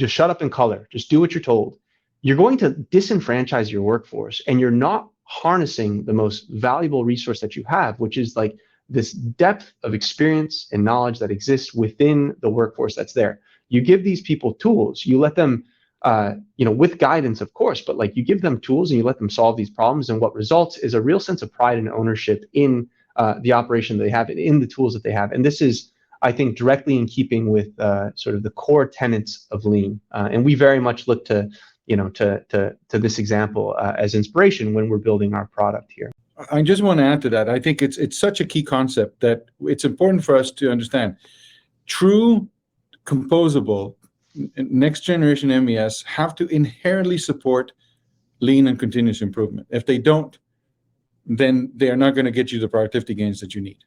shut up and color, just do what you're told, you're going to disenfranchise your workforce, and you're not harnessing the most valuable resource that you have, which is like this depth of experience and knowledge that exists within the workforce that's there. You give these people tools, you let them with guidance, of course, but like you give them tools and you let them solve these problems, and what results is a real sense of pride and ownership in the operation they have and in the tools that they have. And this is, I think, directly in keeping with sort of the core tenets of lean. And we very much look to this example as inspiration when we're building our product here. I just want to add to that. I think it's such a key concept that it's important for us to understand. True composable next generation MES have to inherently support lean and continuous improvement. If they don't, then they are not going to get you the productivity gains that you need.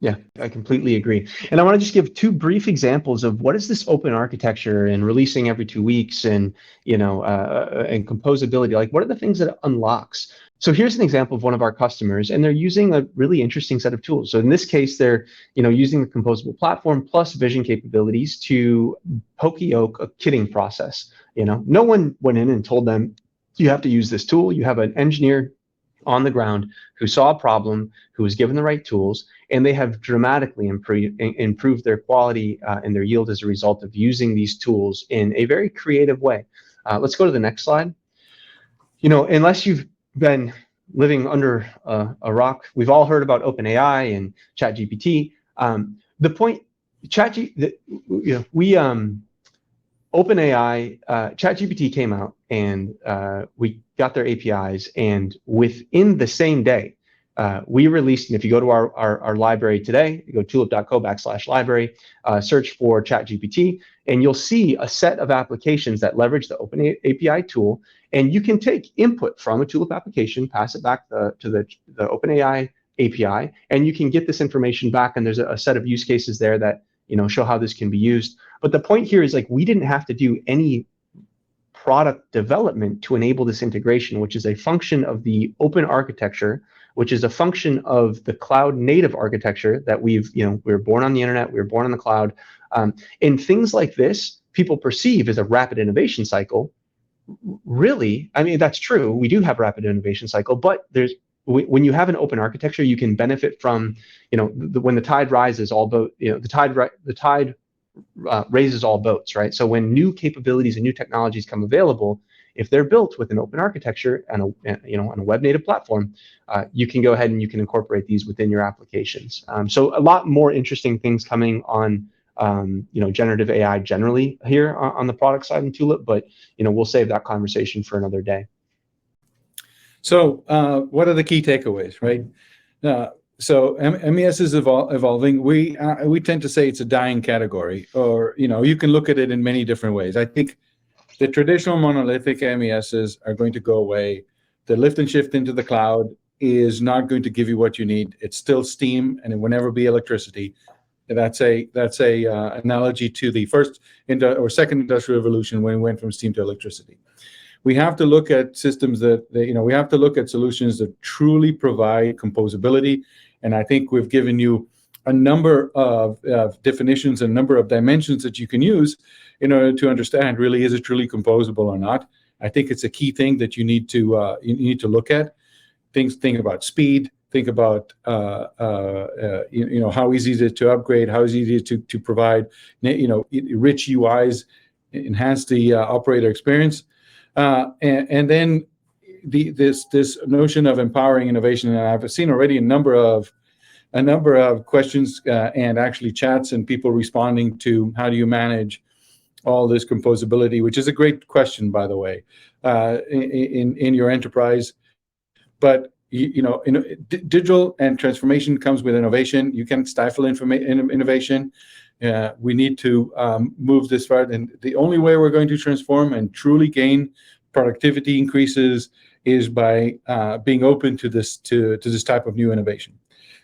Yeah, I completely agree. And I want to just give 2 brief examples of what is this open architecture and releasing every 2 weeks and, and composability, like what are the things that it unlocks? So here's an example of one of our customers, and they're using a really interesting set of tools. So in this case, they're using the composable platform plus vision capabilities to poke-yoke a kitting process. No one went in and told them, you have to use this tool. You have an engineer on the ground who saw a problem, who was given the right tools, and they have dramatically improved their quality and their yield as a result of using these tools in a very creative way. Let's go to the next slide. Unless you've been living under a rock, we've all heard about OpenAI and ChatGPT. The point, OpenAI, ChatGPT came out, and we got their APIs, and within the same day, we released, and if you go to our library today, you go tulip.co/library, search for ChatGPT, and you'll see a set of applications that leverage the OpenAI tool, and you can take input from a Tulip application, pass it back to the OpenAI API, and you can get this information back, and there's a set of use cases there that show how this can be used. But the point here is, like, we didn't have to do any product development to enable this integration, which is a function of the open architecture, which is a function of the cloud native architecture that we were born on the internet, we were born on the cloud. And things like this, people perceive as a rapid innovation cycle. Really, I mean, that's true. We do have rapid innovation cycle, but when you have an open architecture, you can benefit from, when the tide rises, all boat, the tide raises all boats, right? So when new capabilities and new technologies come available, if they're built with an open architecture and on a web native platform, you can go ahead and you can incorporate these within your applications. So a lot more interesting things coming on, generative AI generally here on the product side in Tulip, but we'll save that conversation for another day. So what are the key takeaways, right? So MES is evolving. We tend to say it's a dying category, or you can look at it in many different ways. I think the traditional monolithic MESs are going to go away. The lift and shift into the cloud is not going to give you what you need. It's still steam, and it will never be electricity. That's a analogy to the first or second industrial revolution, when we went from steam to electricity. We have to look at systems that, we have to look at solutions that truly provide composability. And I think we've given you a number of definitions, a number of dimensions that you can use in order to understand, really, is it truly composable or not? I think it's a key thing that you need to look at. Think about speed. Think about how easy is it to upgrade, how easy is it to provide rich UIs, enhance the operator experience, and then this notion of empowering innovation. And I've seen already a number of questions and actually chats and people responding to how do you manage all this composability, which is a great question, by the way, in your enterprise. But digital and transformation comes with innovation. You can't stifle innovation. We need to move this forward, and the only way we're going to transform and truly gain productivity increases is by being open to this type of new innovation.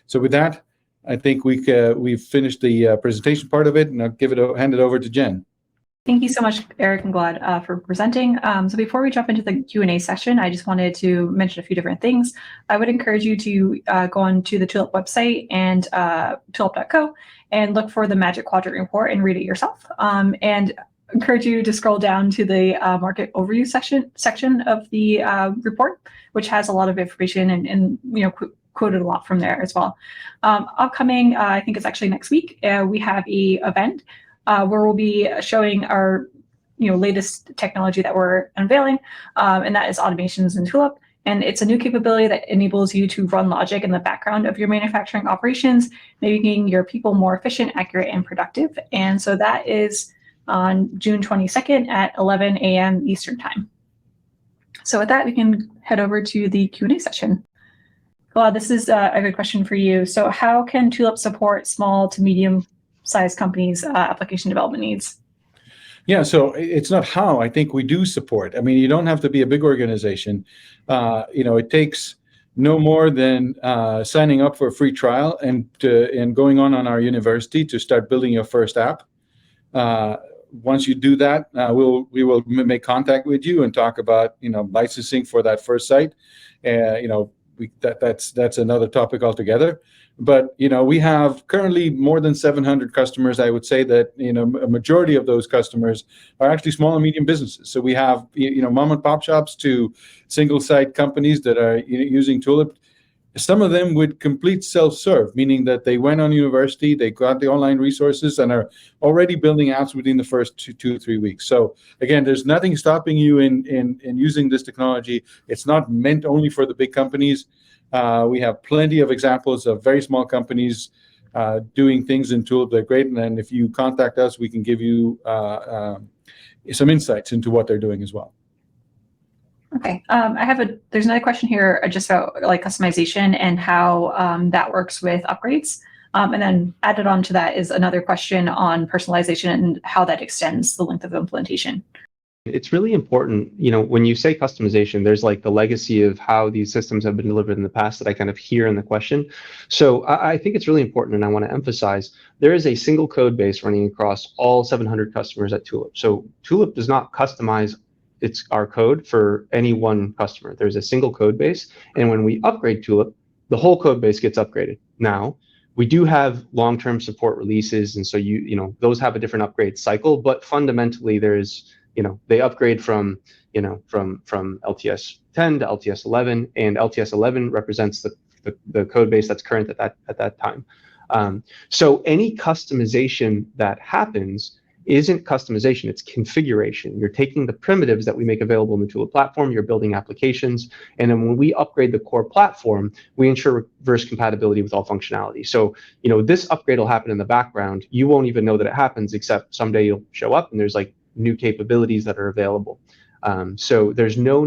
So with that, I think we've finished the presentation part of it, and I'll hand it over to Jen. Thank you so much, Erik and Gilad, for presenting. So before we jump into the Q&A session, I just wanted to mention a few different things. I would encourage you to go on to the Tulip website and tulip.co and look for the Magic Quadrant report and read it yourself. And encourage you to scroll down to the market overview section of the report, which has a lot of information and quoted a lot from there as well. Upcoming, I think it's actually next week, we have an event where we'll be showing our latest technology that we're unveiling, and that is automations in Tulip. And it's a new capability that enables you to run logic in the background of your manufacturing operations, making your people more efficient, accurate, and productive. And so that is on June 22nd at 11 a.m. Eastern Time. So with that, we can head over to the Q&A session. Well, this is a good question for you. So how can Tulip support small to medium-sized companies' application development needs? Yeah, so it's not how. I think we do support. I mean, you don't have to be a big organization. It takes no more than signing up for a free trial and going on our university to start building your first app. Once you do that, we will make contact with you and talk about licensing for that first site. that's another topic altogether. But we have currently more than 700 customers. I would say that a majority of those customers are actually small and medium businesses. So we have mom and pop shops to single site companies that are using Tulip. Some of them with complete self-serve, meaning that they went on university, they got the online resources, and are already building apps within the first two or 3 weeks. So again, there's nothing stopping you in using this technology. It's not meant only for the big companies. We have plenty of examples of very small companies doing things in Tulip that are great. And then if you contact us, we can give you some insights into what they're doing as well. Okay, there's another question here just about like customization and how that works with upgrades. And then added on to that is another question on personalization and how that extends the length of implementation. It's really important, when you say customization, there's like the legacy of how these systems have been delivered in the past that I kind of hear in the question. So I think it's really important, and I want to emphasize, there is a single code base running across all 700 customers at Tulip. So Tulip does not customize our code for any one customer. There's a single code base, and when we upgrade Tulip, the whole code base gets upgraded. Now, we do have long-term support releases, and so those have a different upgrade cycle, but fundamentally there's they upgrade from LTS 10 to LTS 11, and LTS 11 represents the code base that's current at that time. So any customization that happens isn't customization, it's configuration. You're taking the primitives that we make available in the Tulip platform, you're building applications, and then when we upgrade the core platform, we ensure reverse compatibility with all functionality. So, this upgrade will happen in the background. You won't even know that it happens, except someday you'll show up and there's like new capabilities that are available. So there's no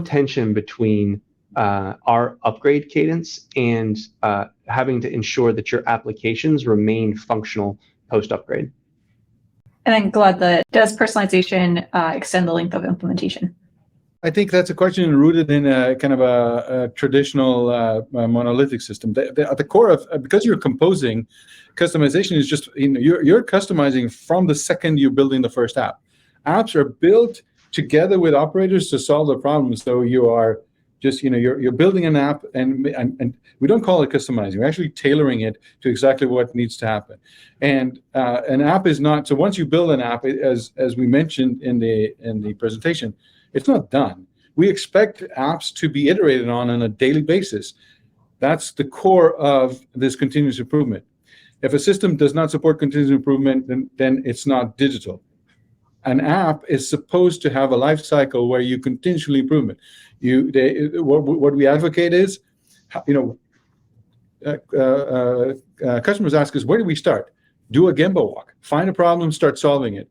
tension between our upgrade cadence and having to ensure that your applications remain functional post-upgrade. And then Gilad, does personalization extend the length of implementation? I think that's a question rooted in a kind of a traditional monolithic system. At the core of, because you're composing, customization is just, you're customizing from the second you're building the first app. Apps are built together with operators to solve the problem. So you are just, you're building an app, and we don't call it customizing. We're actually tailoring it to exactly what needs to happen. And an app is not, so once you build an app, as we mentioned in the presentation, it's not done. We expect apps to be iterated on a daily basis. That's the core of this continuous improvement. If a system does not support continuous improvement, then it's not digital. An app is supposed to have a life cycle where you continually improve it. What we advocate is, customers ask us, where do we start? Do a Gemba walk. Find a problem, start solving it.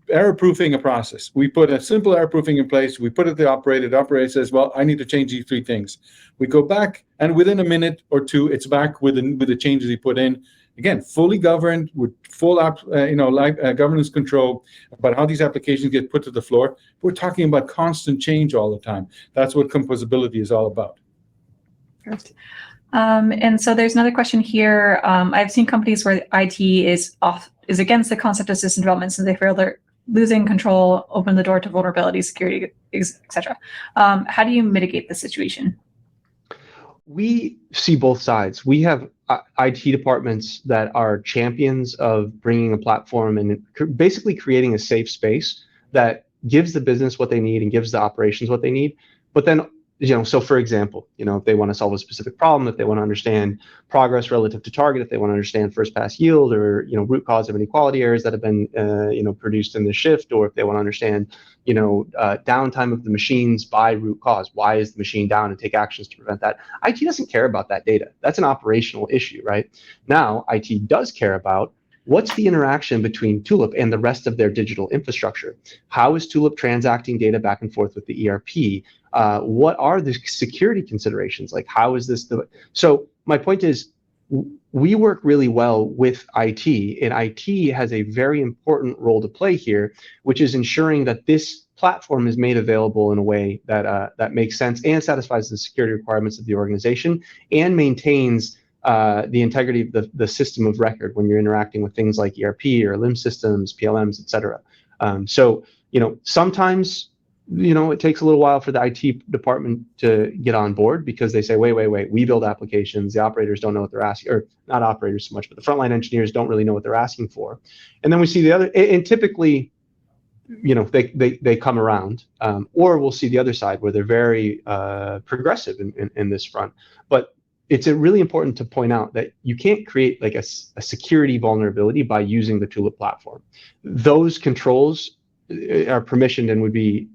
Error-proofing a process. We put a simple error-proofing in place. We put it to the operator. The operator says, well, I need to change these 3 things. We go back, and within a minute or 2, it's back with the changes he put in. Again, fully governed with full governance control about how these applications get put to the floor. We're talking about constant change all the time. That's what composability is all about. Perfect. And so there's another question here. I've seen companies where IT is against the concept of system development since they feel they're losing control, open the door to vulnerability, security, etc. How do you mitigate the situation? We see both sides. We have IT departments that are champions of bringing a platform and basically creating a safe space that gives the business what they need and gives the operations what they need. But then, so for example, if they want to solve a specific problem, if they want to understand progress relative to target, if they want to understand first pass yield or, root cause of inequality errors that have been, produced in the shift, or if they want to understand, downtime of the machines by root cause, why is the machine down, and take actions to prevent that. IT doesn't care about that data. That's an operational issue, right? Now, IT does care about what's the interaction between Tulip and the rest of their digital infrastructure? How is Tulip transacting data back and forth with the ERP? What are the security considerations? Like, how is this? So my point is, we work really well with IT, and IT has a very important role to play here, which is ensuring that this platform is made available in a way that makes sense and satisfies the security requirements of the organization and maintains the integrity of the system of record when you're interacting with things like ERP or LIMS systems, PLMs, et cetera. So, sometimes it takes a little while for the IT department to get on board because they say, wait, we build applications. The operators don't know what they're asking, or not operators so much, but the frontline engineers don't really know what they're asking for. And then we see the other, and typically, they come around, or we'll see the other side where they're very progressive in this front. But it's really important to point out that you can't create like a security vulnerability by using the Tulip platform. Those controls are permissioned and would be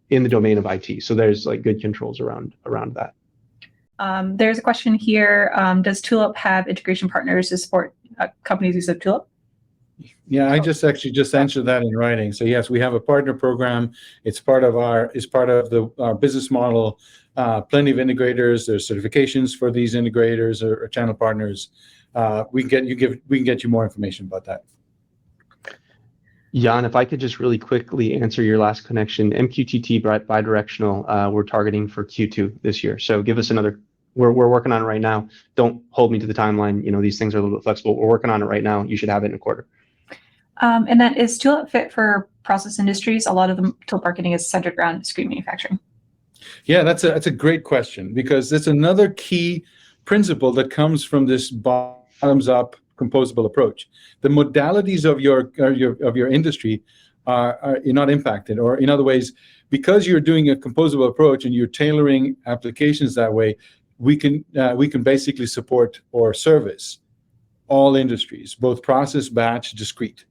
in the domain of IT. So there's like good controls around that. There's a question here. Does Tulip have integration partners to support companies' use of Tulip? Yeah, I just answered that in writing. So yes, we have a partner program. It's part of our business model. Plenty of integrators. There's certifications for these integrators or channel partners. We can get you more information about that. Jan, if I could just really quickly answer your last connection, MQTT bidirectional, we're targeting for Q2 this year. So give us another. We're working on it right now. Don't hold me to the timeline. These things are a little bit flexible. We're working on it right now. You should have it in a quarter. And then is Tulip fit for process industries? A lot of the Tulip marketing is centered around discrete manufacturing. Yeah, that's a great question, because that's another key principle that comes from this bottoms-up composable approach. The modalities of your industry are not impacted, or in other ways, because you're doing a composable approach and you're tailoring applications that way, we can basically support or service all industries, both process, batch, discrete.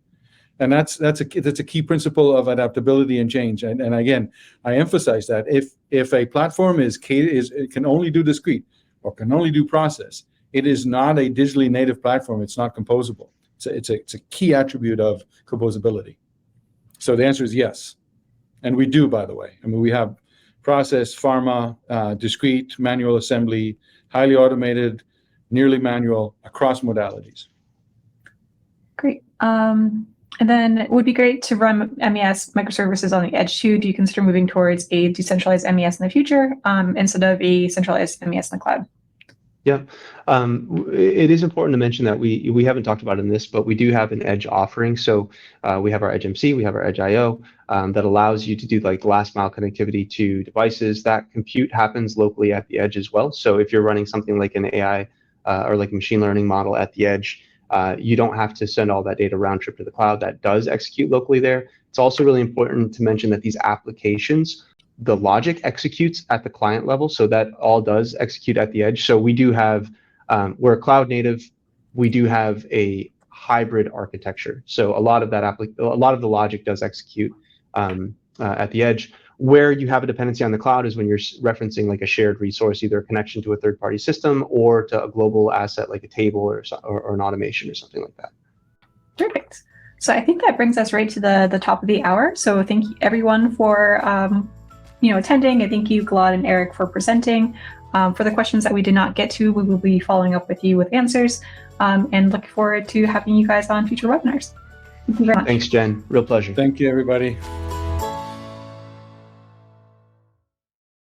And that's a key principle of adaptability and change. And again, I emphasize that if a platform can only do discrete or can only do process, it is not a digitally native platform. It's not composable. It's a key attribute of composability. So the answer is yes, and we do, by the way. I mean, we have process, pharma, discrete, manual assembly, highly automated, nearly manual, across modalities. Great. And then it would be great to run MES microservices on the edge too. Do you consider moving towards a decentralized MES in the future instead of a centralized MES in the cloud? Yeah, it is important to mention that we haven't talked about in this, but we do have an edge offering. So we have our Edge MC, we have our Edge IO that allows you to do like last mile connectivity to devices. That compute happens locally at the edge as well. So if you're running something like an AI or like a machine learning model at the edge, you don't have to send all that data round trip to the cloud. That does execute locally there. It's also really important to mention that these applications, the logic executes at the client level, so that all does execute at the edge. So we do have, we're a cloud native. We do have a hybrid architecture. So a lot of the logic does execute at the edge. Where you have a dependency on the cloud is when you're referencing like a shared resource, either a connection to a third-party system or to a global asset like a table or an automation or something like that. Perfect. So I think that brings us right to the top of the hour. So thank you everyone for attending. And thank you, Gilad and Erik, for presenting. For the questions that we did not get to, we will be following up with you with answers, and looking forward to having you guys on future webinars. Thank you very much. Thanks, Jen. Real pleasure. Thank you, everybody.